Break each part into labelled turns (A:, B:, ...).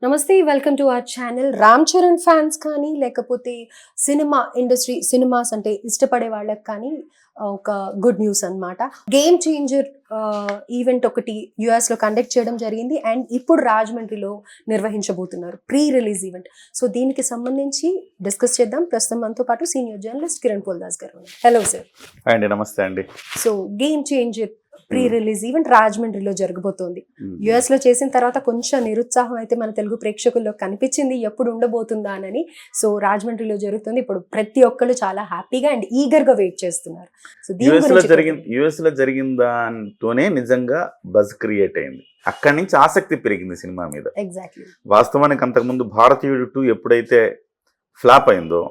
A: నమస్తే welcome to our channel. Ram Charan fans కానీ లేకపోతే సినిమా ఇండస్ట్రీ సినిమాస్ అంటే ఇష్టపడే వాళ్ళకి కానీ ఒక గుడ్ న్యూస్ అన్నమాట. గేమ్ చేంజర్ ఈవెంట్ ఒకటి US లో కండక్ట్ చేయడం జరిగింది అండ్ ఇప్పుడు రాజమండ్రిలో నిర్వహించబోతున్నారు ప్రీ రిలీజ్ ఈవెంట్. సో దీనికి సంబంధించి డిస్కస్ చేద్దాం. ప్రస్తుతం మనతో పాటు సీనియర్ జర్నలిస్ట్ కిరణ్ పోల్దాస్ గారు ఉన్నారు. Hello sir.
B: అండి నమస్తే అండి.
A: So game changer pre release event రాజమండ్రిలో జరగబోతోంది. US లో చేసిన తర్వాత కొంచెం నిరుత్సాహం అయితే మన తెలుగు ప్రేక్షకుల్లో కనిపించింది, ఎప్పుడు ఉండబోతుందా అని. సో రాజమండ్రిలో జరుగుతుంది. ఇప్పుడు ప్రతి ఒక్కళ్ళు చాలా హ్యాపీగా అండ్ ఈగర్ గా వెయిట్ చేస్తున్నారు. సో
B: యుఎస్ లో జరిగిన దాంతోనే నిజంగా బజ్ క్రియేట్ అయింది. అక్కడి నుంచి ఆసక్తి పెరిగింది సినిమా మీద.
A: ఎగ్జాక్ట్లీ.
B: వాస్తవానికి అంతకుముందు భారతీయుడు 2 ఎప్పుడైతే ఫ్లాప్ అయిందో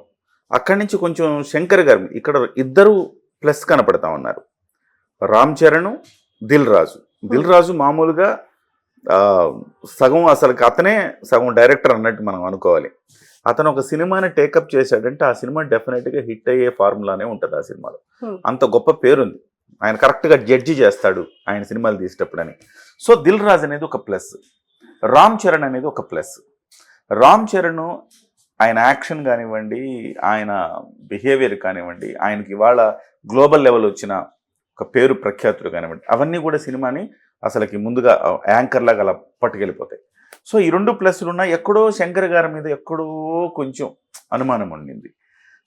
B: అక్కడి నుంచి కొంచెం శంకర్ గారు ఇక్కడ ఇద్దరు ప్లస్ కనపడతా ఉన్నారు. రామ్ చరణ్, దిల్ రాజు మామూలుగా సగం అసలు అతనే సగం డైరెక్టర్ అన్నట్టు మనం అనుకోవాలి. అతను ఒక సినిమాని టేకప్ చేశాడంటే ఆ సినిమా డెఫినెట్గా హిట్ అయ్యే ఫార్ములానే ఉంటుంది. ఆ సినిమాలో అంత గొప్ప పేరుంది. ఆయన కరెక్ట్గా జడ్జి చేస్తాడు ఆయన సినిమాలు తీసేటప్పుడని. సో దిల్ రాజు అనేది ఒక ప్లస్, రామ్ చరణ్ అనేది ఒక ప్లస్. రామ్ చరణ్ ఆయన యాక్షన్ కానివ్వండి, ఆయన బిహేవియర్ కానివ్వండి, ఆయనకి ఇవాళ గ్లోబల్ లెవెల్ వచ్చిన ఒక పేరు ప్రఖ్యాతులు కానివ్వండి, అవన్నీ కూడా సినిమాని అసలుకి ముందుగా యాంకర్ లాగా అలా పట్టుకెళ్ళిపోతాయి. సో ఈ 2 ప్లస్లు ఉన్నాయి. ఎక్కడో శంకర్ గారి మీద ఎక్కడో కొంచెం అనుమానం ఉండింది.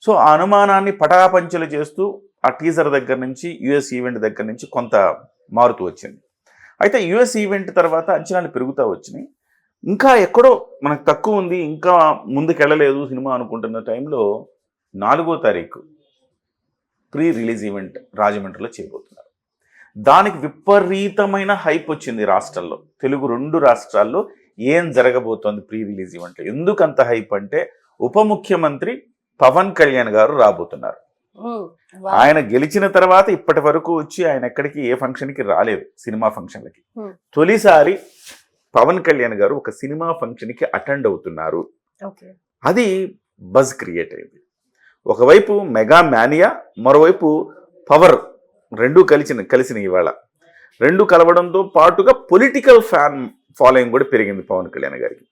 B: సో ఆ అనుమానాన్ని పటాపంచలు చేస్తూ ఆ టీజర్ దగ్గర నుంచి US ఈవెంట్ దగ్గర నుంచి కొంత మారుతూ వచ్చింది. అయితే US ఈవెంట్ తర్వాత అంచనాలు పెరుగుతూ వచ్చినాయి. ఇంకా ఎక్కడో మనకు తక్కువ ఉంది, ఇంకా ముందుకెళ్ళలేదు సినిమా అనుకుంటున్న టైంలో 4వ తారీఖు ప్రీ రిలీజ్ ఈవెంట్ రాజమండ్రిలో చేయబోతున్నారు. దానికి విపరీతమైన హైప్ వచ్చింది రాష్ట్రాల్లో. తెలుగు 2 రాష్ట్రాల్లో ఏం జరగబోతోంది ప్రీ రిలీజ్ ఈవెంట్లో. ఎందుకంత హైప్ అంటే ఉప ముఖ్యమంత్రి పవన్ కళ్యాణ్ గారు రాబోతున్నారు. ఆయన గెలిచిన తర్వాత ఇప్పటి వరకు వచ్చి ఆయన ఎక్కడికి ఏ ఫంక్షన్కి రాలేదు, సినిమా ఫంక్షన్లకి. తొలిసారి పవన్ కళ్యాణ్ గారు ఒక సినిమా ఫంక్షన్కి అటెండ్ అవుతున్నారు. అది బజ్ క్రియేట్ అయింది. ఒకవైపు మెగా మ్యానియా, మరోవైపు పవర్, రెండూ కలిసిన ఇవాళ. రెండు కలవడంతో పాటుగా పొలిటికల్ ఫ్యాన్ ఫాలోయింగ్ కూడా పెరిగింది పవన్ కళ్యాణ్ గారికి.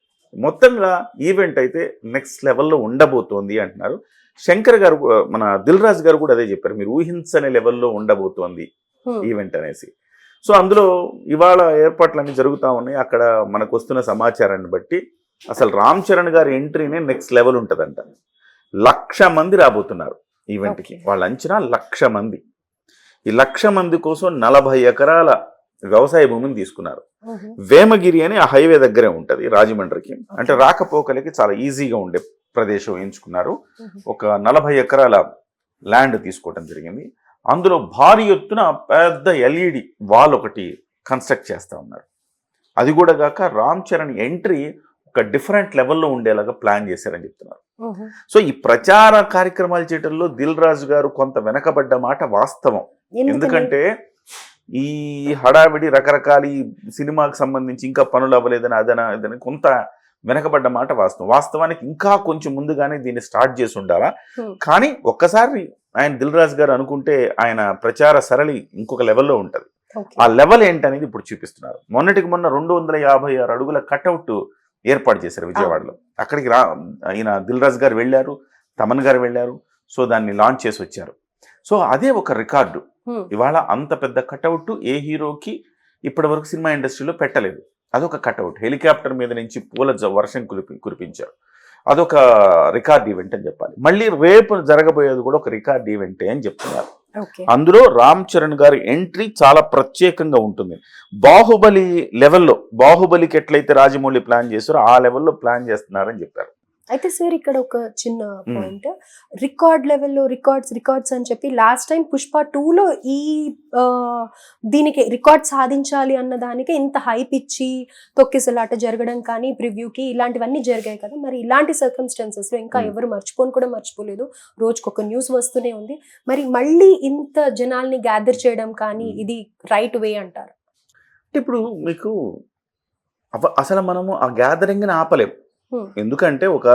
B: మొత్తంగా ఈవెంట్ అయితే నెక్స్ట్ లెవెల్లో ఉండబోతోంది అంటున్నారు. శంకర్ గారు, మన దిల్ రాజు గారు కూడా అదే చెప్పారు, మీరు ఊహించని లెవెల్లో ఉండబోతోంది ఈవెంట్ అనేసి. సో అందులో ఇవాళ ఏర్పాట్లన్నీ జరుగుతూ ఉన్నాయి. అక్కడ మనకు వస్తున్న సమాచారాన్ని బట్టి అసలు రామ్ చరణ్ గారి ఎంట్రీనే నెక్స్ట్ లెవెల్ ఉంటుందంట. 1,00,000 మంది రాబోతున్నారు ఈవెంట్కి. వాళ్ళ అంచనా 1,00,000 మంది. ఈ 1,00,000 మంది కోసం 40 ఎకరాల వ్యవసాయ భూమిని తీసుకున్నారు. వేమగిరి అని ఆ హైవే దగ్గరే ఉంటుంది రాజమండ్రికి. అంటే రాకపోకలకి చాలా ఈజీగా ఉండే ప్రదేశం ఎంచుకున్నారు. ఒక 40 ఎకరాల ల్యాండ్ తీసుకోవడం జరిగింది. అందులో భారీ ఎత్తున పెద్ద LED వాల్ ఒకటి కన్స్ట్రక్ట్ చేస్తూ ఉన్నారు. అది కూడా కాక రామ్ చరణ్ ఎంట్రీ ఒక డిఫరెంట్ లెవెల్లో ఉండేలాగా ప్లాన్ చేశారని చెప్తున్నారు. సో ఈ ప్రచార కార్యక్రమాలు చేయడంలో దిల్ రాజు గారు కొంత వెనకబడ్డ మాట వాస్తవం. ఎందుకంటే ఈ హడావిడి రకరకాల సినిమాకి సంబంధించి ఇంకా పనులు అవ్వలేదని అదని కొంత వెనకబడ్డ మాట వాస్తవం. వాస్తవానికి ఇంకా కొంచెం ముందుగానే దీన్ని స్టార్ట్ చేసి ఉండాలా. కానీ ఒక్కసారి ఆయన దిల్ రాజు గారు అనుకుంటే ఆయన ప్రచార సరళి ఇంకొక లెవెల్లో ఉంటుంది. ఆ లెవెల్ ఏంటనేది ఇప్పుడు చూపిస్తున్నారు. మొన్నటికి మొన్న 256 అడుగుల కట్అవుట్ ఏర్పాటు చేశారు విజయవాడలో. అక్కడికి ఈయన దిల్ రాజు గారు వెళ్ళారు, తమన్ గారు వెళ్ళారు. సో దాన్ని లాంచ్ చేసి వచ్చారు. సో అదే ఒక రికార్డు. ఇవాళ అంత పెద్ద కట్అవుట్ ఏ హీరోకి ఇప్పటి వరకు సినిమా ఇండస్ట్రీలో పెట్టలేదు. అదొక కట్అవుట్. హెలికాప్టర్ మీద నుంచి పూల వర్షం కురిపించారు. అదొక రికార్డ్ ఈవెంట్ అని చెప్పాలి. మళ్ళీ రేపు జరగబోయేది కూడా ఒక రికార్డ్ ఈవెంటే అని చెప్తున్నారు. అందులో రామ్ చరణ్ గారి ఎంట్రీ చాలా ప్రత్యేకంగా ఉంటుంది. బాహుబలి లెవెల్లో, బాహుబలికి ఎట్లయితే రాజమౌళి ప్లాన్ చేశారో ఆ లెవెల్లో ప్లాన్ చేస్తున్నారని చెప్పారు.
A: అయితే సార్ ఇక్కడ ఒక చిన్న పాయింట్, రికార్డ్ లెవెల్లో రికార్డ్స్ అని చెప్పి లాస్ట్ టైం పుష్ప 2లో ఈ దీనికి రికార్డ్ సాధించాలి అన్న దానికి ఇంత హైప్ ఇచ్చి తొక్కిసలాట జరగడం కానీ ప్రివ్యూకి ఇలాంటివన్నీ జరిగాయి కదా. మరి ఇలాంటి సర్కమ్స్టాన్సెస్లో ఇంకా ఎవరు మర్చిపోలేదు, రోజుకొక న్యూస్ వస్తూనే ఉంది. మరి మళ్ళీ ఇంత జనాల్ని గ్యాదర్ చేయడం కానీ ఇది రైట్ వే అంటారు?
B: ఇప్పుడు మీకు అసలు మనము ఆ గ్యాదరింగ్ని ఆపలేం. ఎందుకంటే ఒక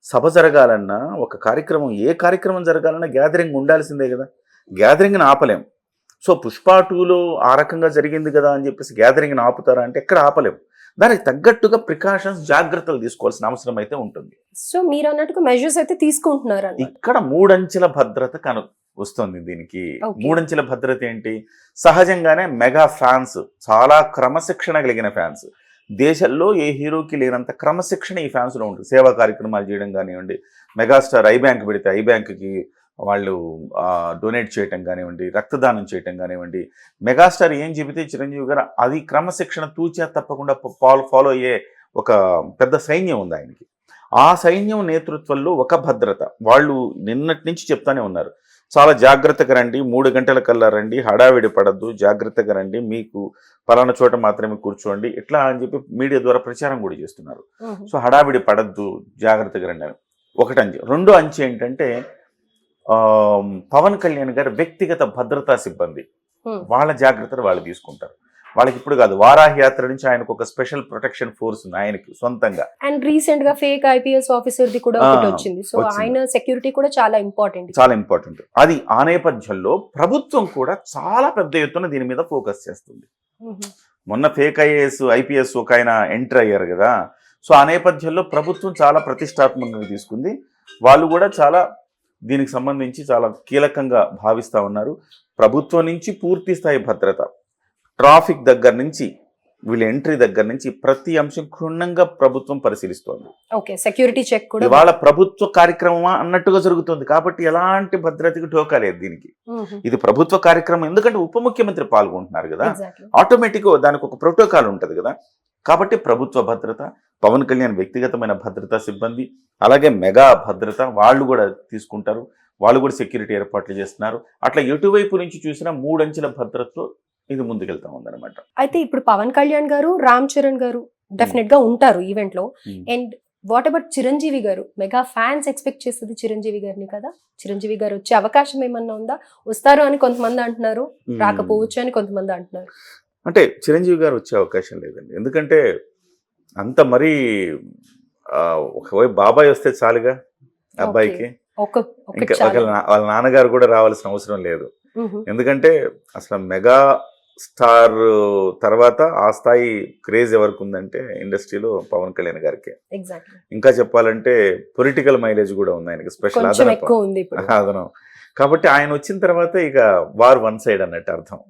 B: సభ జరగాలన్నా, ఒక కార్యక్రమం, ఏ కార్యక్రమం జరగాలన్నా గ్యాదరింగ్ ఉండాల్సిందే కదా. గ్యాదరింగ్ని ఆపలేం. సో పుష్ప 2లో ఆ రకంగా జరిగింది కదా అని చెప్పేసి గ్యాదరింగ్ని ఆపుతారా అంటే ఎక్కడ ఆపలేం. దానికి తగ్గట్టుగా ప్రికాషన్స్ జాగ్రత్తలు తీసుకోవాల్సిన అవసరం అయితే ఉంటుంది.
A: సో మీరు అన్నట్టుగా మెజర్స్ అయితే తీసుకుంటున్నారు అన్నమాట.
B: ఇక్కడ 3 అంచెల భద్రత వస్తుంది దీనికి.
A: Okay.
B: 3 అంచెల భద్రత ఏంటి? సహజంగానే మెగా ఫ్యాన్స్, చాలా క్రమశిక్షణ కలిగిన ఫ్యాన్స్. దేశంలో ఏ హీరోకి లేనంత క్రమశిక్షణ ఈ ఫ్యాన్స్ లో ఉంటుంది. సేవా కార్యక్రమాలు చేయడం కానివ్వండి, మెగాస్టార్ ఐ బ్యాంక్ పెడితే ఐ బ్యాంక్కి వాళ్ళు డొనేట్ చేయటం కానివ్వండి, రక్తదానం చేయటం కానివ్వండి, మెగాస్టార్ ఏం చెబితే చిరంజీవి గారు అది క్రమశిక్షణ తూచా తప్పకుండా ఫాలో అయ్యే ఒక పెద్ద సైన్యం ఉంది ఆయనకి. ఆ సైన్యం నేతృత్వంలో ఒక భద్రత. వాళ్ళు నిన్నటి నుంచి చెప్తానే ఉన్నారు, చాలా జాగ్రత్తగా రండి, 3 గంటల కల్లా రండి, హడావిడి పడద్దు, జాగ్రత్తగా రండి, మీకు పలానా చోట మాత్రమే కూర్చోండి, ఇట్లా అని చెప్పి మీడియా ద్వారా ప్రచారం కూడా చేస్తున్నారు. సో హడావిడి పడద్దు, జాగ్రత్తగా రండి అని ఒకటి అంచె. రెండో అంచె ఏంటంటే పవన్ కళ్యాణ్ గారి వ్యక్తిగత భద్రతా సిబ్బంది, వాళ్ళ జాగ్రత్తలు వాళ్ళు తీసుకుంటారు. వాళ్ళకి ఇప్పుడు కాదు, వారాహి యాత్ర నుంచి ఆయనకు ఒక స్పెషల్ ప్రొటెక్షన్ ఫోర్స్ ఉంది ఆయనకి సొంతంగా.
A: అండ్ రీసెంట్ గా ఫేక్ ఐపీఎస్ ఆఫీసర్ ది కూడా ఒకటి వచ్చింది. సో ఆయన సెక్యూరిటీ కూడా చాలా ఇంపార్టెంట్.
B: చాలా ఇంపార్టెంట్. అది ఆ నేపథ్యంలో ప్రభుత్వం కూడా చాలా పెద్ద ఎత్తున దీని మీద ఫోకస్ చేస్తుంది. మొన్న ఫేక్ ఐపీఎస్ ఒక ఆయన ఎంటర్ అయ్యారు కదా. సో ఆ నేపథ్యంలో ప్రభుత్వం చాలా ప్రతిష్టాత్మకంగా తీసుకుంది. వాళ్ళు కూడా చాలా దీనికి సంబంధించి చాలా కీలకంగా భావిస్తూ ఉన్నారు. ప్రభుత్వం నుంచి పూర్తి స్థాయి భద్రత, ట్రాఫిక్ దగ్గర నుంచి వీళ్ళ ఎంట్రీ దగ్గర నుంచి ప్రతి అంశం క్షుణ్ణంగా ప్రభుత్వం పరిశీలిస్తోంది.
A: ఓకే, సెక్యూరిటీ చెక్ కూడా
B: ఇవాళ ప్రభుత్వ కార్యక్రమం అన్నట్టుగా జరుగుతుంది కాబట్టి ఎలాంటి భద్రతకి ఢోకా లేదు దీనికి. ఇది ప్రభుత్వ కార్యక్రమం, ఎందుకంటే ఉప ముఖ్యమంత్రి పాల్గొంటున్నారు కదా, ఆటోమేటిక్ దానికి ఒక ప్రోటోకాల్ ఉంటుంది కదా. కాబట్టి ప్రభుత్వ భద్రత, పవన్ కళ్యాణ్ వ్యక్తిగతమైన భద్రతా సిబ్బంది, అలాగే మెగా భద్రత వాళ్ళు కూడా తీసుకుంటారు. వాళ్ళు కూడా సెక్యూరిటీ ఏర్పాట్లు చేస్తున్నారు. అట్లా ఎటువైపు నుంచి చూసినా 3 అంచెల భద్రతతో ఇది ముందుకెళ్తా ఉందన్నమాట.
A: అయితే ఇప్పుడు పవన్ కళ్యాణ్ గారు, రామ్ చరణ్ గారు డెఫినెట్ గా ఉంటారు ఈవెంట్ లో. అండ్ వాట్ అబౌట్ చిరంజీవి గారు? మెగా ఫ్యాన్స్ ఎక్స్పెక్ట్ చేస్తుంది చిరంజీవి గారిని కదా. చిరంజీవి గారు వచ్చే అవకాశం ఏమన్నా ఉందా? వస్తారు అని కొంతమంది అంటున్నారు, రాకపోవచ్చు అని కొంతమంది అంటున్నారు.
B: అంటే చిరంజీవి గారు వచ్చే అవకాశం లేదండి. ఎందుకంటే అంత మరీ ఒకవైపు బాబాయ్ వస్తే చాలుగా అబ్బాయికి, ఇంకా వాళ్ళ నాన్నగారు కూడా రావాల్సిన అవసరం లేదు. ఎందుకంటే అసలు మెగా స్టార్ తర్వాత ఆ స్థాయి క్రేజ్ ఎవరికి ఉందంటే ఇండస్ట్రీలో పవన్ కళ్యాణ్ గారికి. ఇంకా చెప్పాలంటే పొలిటికల్ మైలేజ్ కూడా ఉంది ఆయనకి, స్పెషల్ అదనం. కాబట్టి ఆయన వచ్చిన తర్వాత ఇక వార్ వన్ సైడ్ అన్నట్టు అర్థం.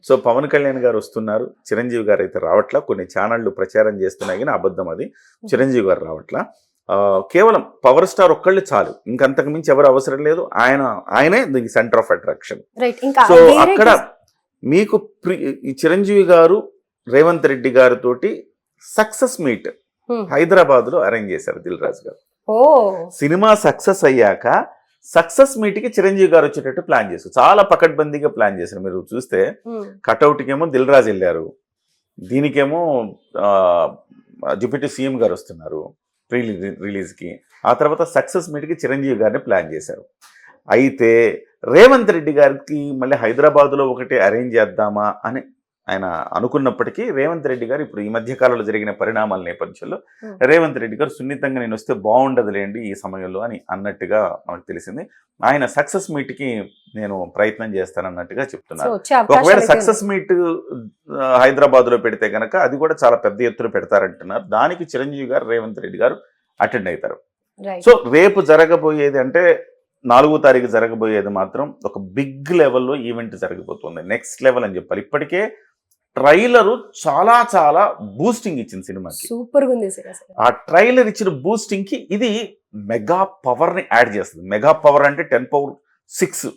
B: సో పవన్ కళ్యాణ్ గారు వస్తున్నారు, చిరంజీవి గారు అయితే రావట్లా. కొన్ని ఛానళ్లు ప్రచారం చేస్తున్నాయి కానీ అబద్ధం అది, చిరంజీవి గారు రావట్లా. కేవలం పవర్ స్టార్ ఒక్కళ్ళు చాలు, ఇంకంతకు మించి ఎవరు అవసరం లేదు. ఆయనే దీనికి సెంటర్ ఆఫ్ అట్రాక్షన్. సో అక్కడ మీకు చిరంజీవి గారు రేవంత్ రెడ్డి గారితో సక్సెస్ మీట్ హైదరాబాద్ లో అరేంజ్ చేశారు దిల్ రాజు గారు. సినిమా సక్సెస్ అయ్యాక సక్సెస్ మీట్ కి చిరంజీవి గారు వచ్చేటట్టు ప్లాన్ చేశారు. చాలా పకడ్బందీగా ప్లాన్ చేశారు. మీరు చూస్తే కట్అవుట్కేమో దిల్ రాజు వెళ్ళారు, దీనికేమో డిప్యూటీ సీఎం గారు వస్తున్నారు రిలీజ్కి. ఆ తర్వాత సక్సెస్ మీట్కి చిరంజీవి గారిని ప్లాన్ చేశారు. అయితే రేవంత్ రెడ్డి గారికి మళ్ళీ హైదరాబాద్లో ఒకటి అరేంజ్ చేద్దామా అని ఆయన అనుకున్నప్పటికీ రేవంత్ రెడ్డి గారు ఇప్పుడు ఈ మధ్య కాలంలో జరిగిన పరిణామాల నేపథ్యంలో రేవంత్ రెడ్డి గారు సున్నితంగా నేను వస్తే బాగుండదులేండి ఈ సమయంలో అని అన్నట్టుగా మనకు తెలిసింది. ఆయన సక్సెస్ మీట్కి నేను ప్రయత్నం చేస్తానన్నట్టుగా చెప్తున్నారు. ఒకవేళ సక్సెస్ మీట్ హైదరాబాద్లో పెడితే కనుక అది కూడా చాలా పెద్ద ఎత్తున పెడతారంటున్నారు. దానికి చిరంజీవి గారు, రేవంత్ రెడ్డి గారు అటెండ్ అవుతారు. సో రేపు జరగబోయేది అంటే 4వ తారీఖు జరగబోయేది మాత్రం ఒక బిగ్ లెవెల్లో ఈవెంట్ జరగబోతుంది. నెక్స్ట్ లెవెల్ అని చెప్పాలి. ఇప్పటికే ట్రైలర్ చాలా చాలా బూస్టింగ్ ఇచ్చింది సినిమాకి,
A: సూపర్ గా ఉంది.
B: ఆ ట్రైలర్ ఇచ్చిన బూస్టింగ్ కి ఇది మెగా పవర్ ని యాడ్ చేస్తుంది. మెగా పవర్ అంటే 10 పవర్ 6.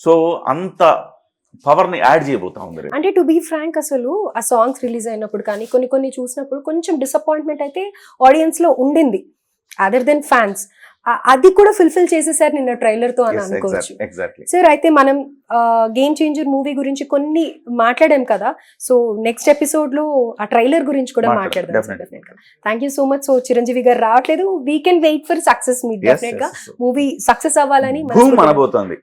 B: సో అంత పవర్ ని యాడ్ చేయబోతా ఉంది.
A: అంటే టు బీ ఫ్రాంక్, అసలు ఆ సాంగ్స్ రిలీజ్ అయినప్పుడు కానీ కొన్ని చూసినప్పుడు కొంచెం డిసప్పాయింట్మెంట్ అయితే ఆడియన్స్ లో ఉండింది, అదర్ దెన్ ఫ్యాన్స్. అది కూడా ఫుల్ఫిల్ చేసేసారు నిన్న ట్రైలర్ తో అని అనుకోవచ్చు. సార్, అయితే మనం గేమ్ చేంజర్ మూవీ గురించి కొన్ని మాట్లాడాం కదా. సో నెక్స్ట్ ఎపిసోడ్ లో ఆ ట్రైలర్ గురించి కూడా మాట్లాడదాం. Thank you so much. So Chiranjeevi గారు రావట్లేదు, we can wait for success meet. Definite గా మూవీ సక్సెస్ అవ్వాలని